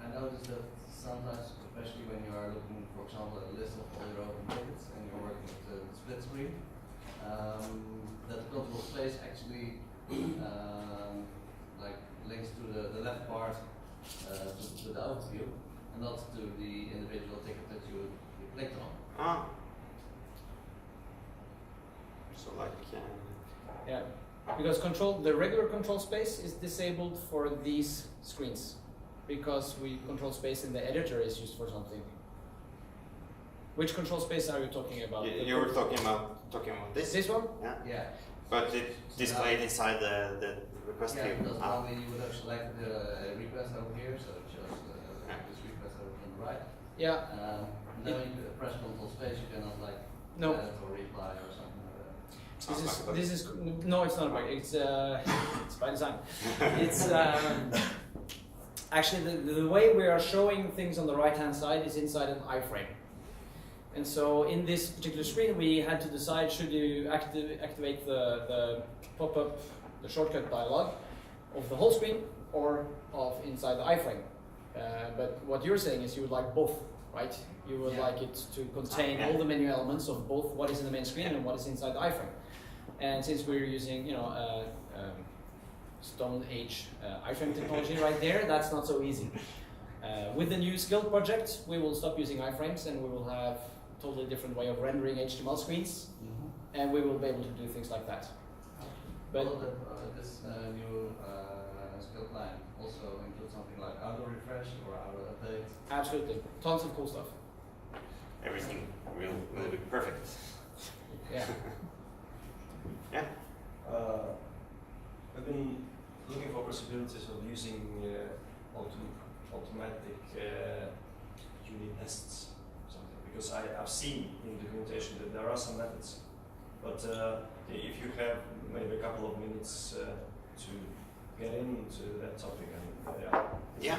I noticed that sometimes, especially when you are looking, for example, at a list of all your open tickets and you're working with the split screen, that control space actually like links to the left part to the overview and not to the individual ticket that you clicked on. Ah. So like. Yeah, because the regular control space is disabled for these screens, because control space in the editor is used for something. Which control space are you talking about? You were talking about this. This one? Yeah. Yeah. But it displayed inside the request Yeah, queue. because normally you would have selected the request over here, so it shows this request over on the right. Yeah. Now you press control space, you cannot like No. edit or reply or something like that. This is no, it's not a bug. It's by design. It's actually the way we are showing things on the right hand side is inside an iframe. And so in this particular screen, we had to decide should you activate the pop-up, the shortcut dialog of the whole screen or of inside the iframe. But what you're saying is you would like both, right? You would like it to contain all the menu elements of both what is in the main screen and what is inside the iframe. And since we're using, Stone Age iframe technology right there, that's not so easy. With the new skill project, we will stop using iframes and we will have a totally different way of rendering HTML screens, and we will be able to do things like that. But this new skill plan also includes something like auto refresh or auto update. absolutely, tons of cool stuff. Everything will be perfect. Yeah. Yeah. I've been looking for possibilities of using automatic unit tests, something, because I've seen in documentation that there are some methods, but if you have maybe a couple of minutes to get into that topic, and Yeah.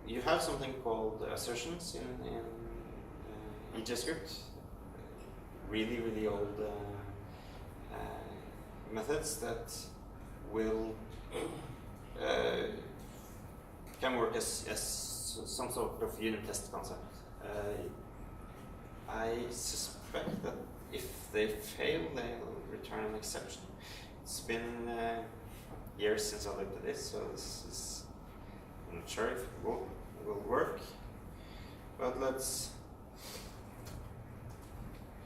You have something called assertions in ejScript. really old methods that will can work as some sort of unit test concept. I suspect that if they fail, they'll return an exception. It's been years since I looked at this, so this is, I'm not sure if it will work, but let's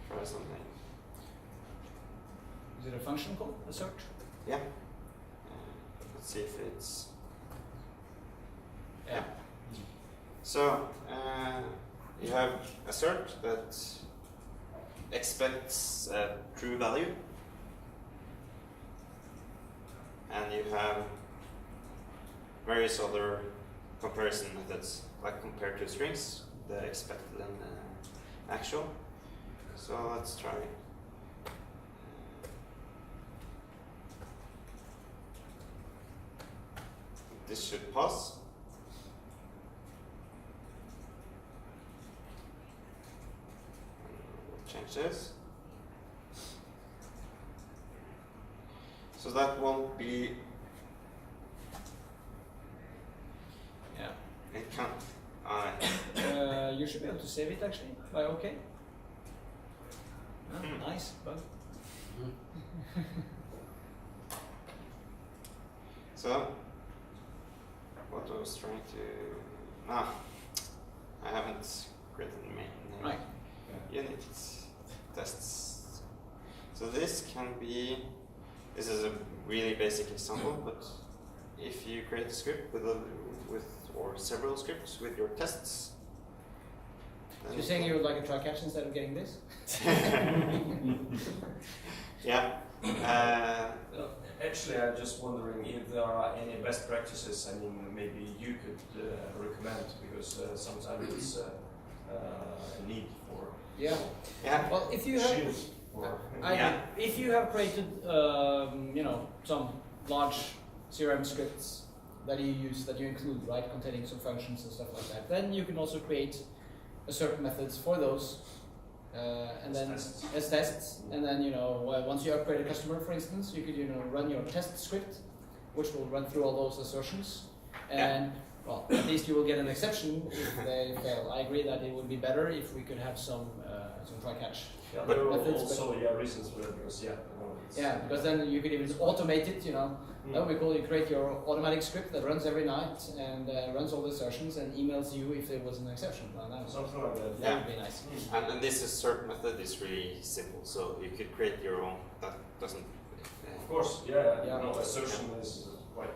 try something. Is it a function called assert? Yeah. Let's see if it's. Yeah. So you have assert that expects a true value, and you have various other comparison methods, like compare two strings, the expected and actual. So let's try. This should pass. We'll change this. So that won't be. Yeah. It can't. You should be able to save it actually by OK. Ah, nice bug. So what I was trying to I haven't written main Right. unit tests. So this can be. This is a really basic example, but if you create a script with or several scripts with your tests. So you're saying you would like a try catch instead of getting this? Yeah. Actually, I'm just wondering if there are any best practices. I mean, maybe you could recommend, because sometimes it's a need for. Yeah. Yeah. Well, if you have, shields for. if you have created, some large CRM scripts that you use, that you include, right, containing some functions and stuff like that, then you can also create assert methods for those, and then as tests, and then once you upgrade a customer, for instance, you could run your test script, which will run through all those assertions, and well, at least you will get an exception if they fail. I agree that it would be better if we could have some try catch. Yeah, there are methods, also reasons for that, because because then you could even automate it. We call you create your automatic script that runs every night and runs all the assertions and emails you if there was an exception. Well, something like that. that would be nice. And this assert method is really simple, so you could create your own. That doesn't. Of course, assertion is quite.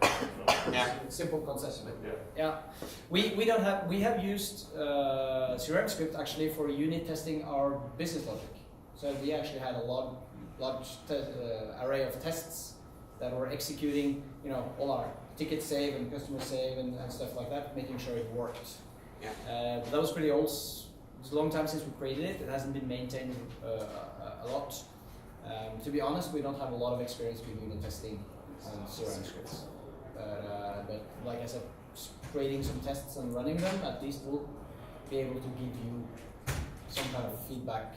Simple concept. Yeah. Yeah, we have used CRM script actually for unit testing our business logic. So we actually had a large array of tests that were executing, all our ticket save and customer save and stuff like that, making sure it worked. Yeah. But that was pretty old. It's a long time since we created it. It hasn't been maintained a lot. To be honest, we don't have a lot of experience with unit testing on CRM scripts. But like I said, creating some tests and running them, at least we'll be able to give you some kind of feedback.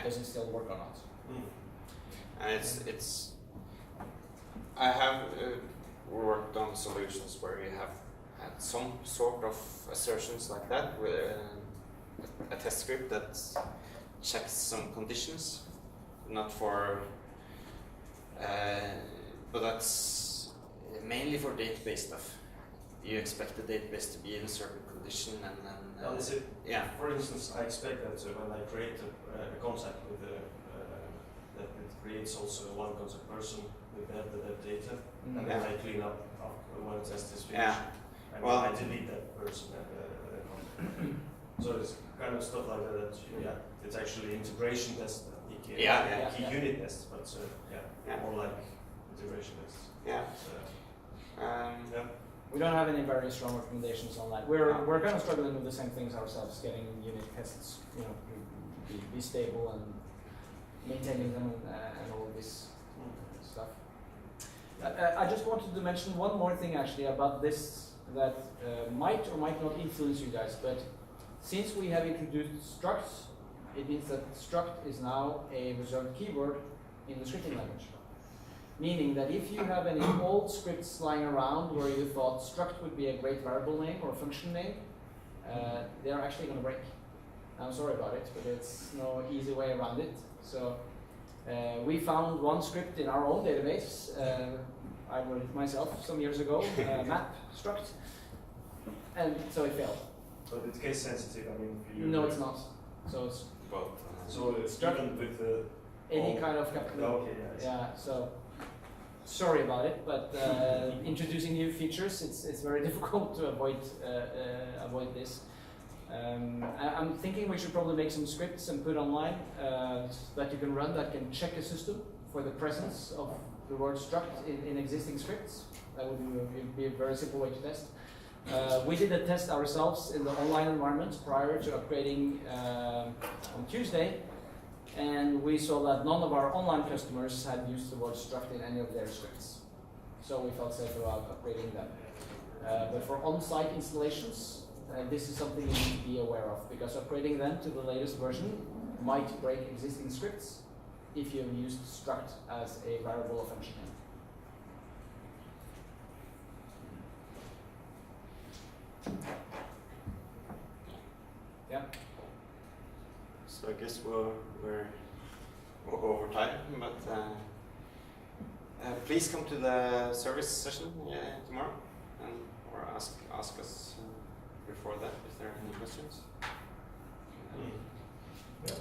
Does it still work or not? And it's. I have worked on solutions where you have had some sort of assertions like that, with a test script that checks some conditions, not for. But that's mainly for database stuff. You expect the database to be in a certain condition, and then. For instance, I expect that when I create a contact with that it creates also one contact person with that data, and then I clean up after when the test is finished, and then I delete that person and so it's kind of stuff like that. It's actually integration test, key unit test, but more like integration tests. We don't have any very strong recommendations on that. We're kind of struggling with the same things ourselves, getting unit tests, be stable and maintaining them and all this stuff. I just wanted to mention one more thing actually about this that might or might not influence you guys, but since we have introduced structs It means that struct is now a reserved keyword in the scripting language. Meaning that if you have any old scripts lying around where you thought struct would be a great variable name or function name, they're actually going to break. I'm sorry about it, but it's no easy way around it. So we found one script in our own database. I wrote it myself some years ago, map struct, and so it failed. But it's case sensitive. I mean, for you. No, it's not. So it's Well, so it's struct even with the. any kind of capital. Okay, yeah. Yeah. So sorry about it, but introducing new features, it's very difficult to avoid this. I'm thinking we should probably make some scripts and put online that you can run that can check a system for the presence of the word struct in existing scripts. That would be a very simple way to test. We did a test ourselves in the online environment prior to upgrading on Tuesday, and we saw that none of our online customers had used the word struct in any of their scripts. So we felt safe about upgrading them. But for on-site installations, this is something you need to be aware of, because upgrading them to the latest version might break existing scripts if you have used struct as a variable or function name. Yeah. So I guess we're over time, but please come to the service session tomorrow, or ask us before that if there are any questions. Yeah.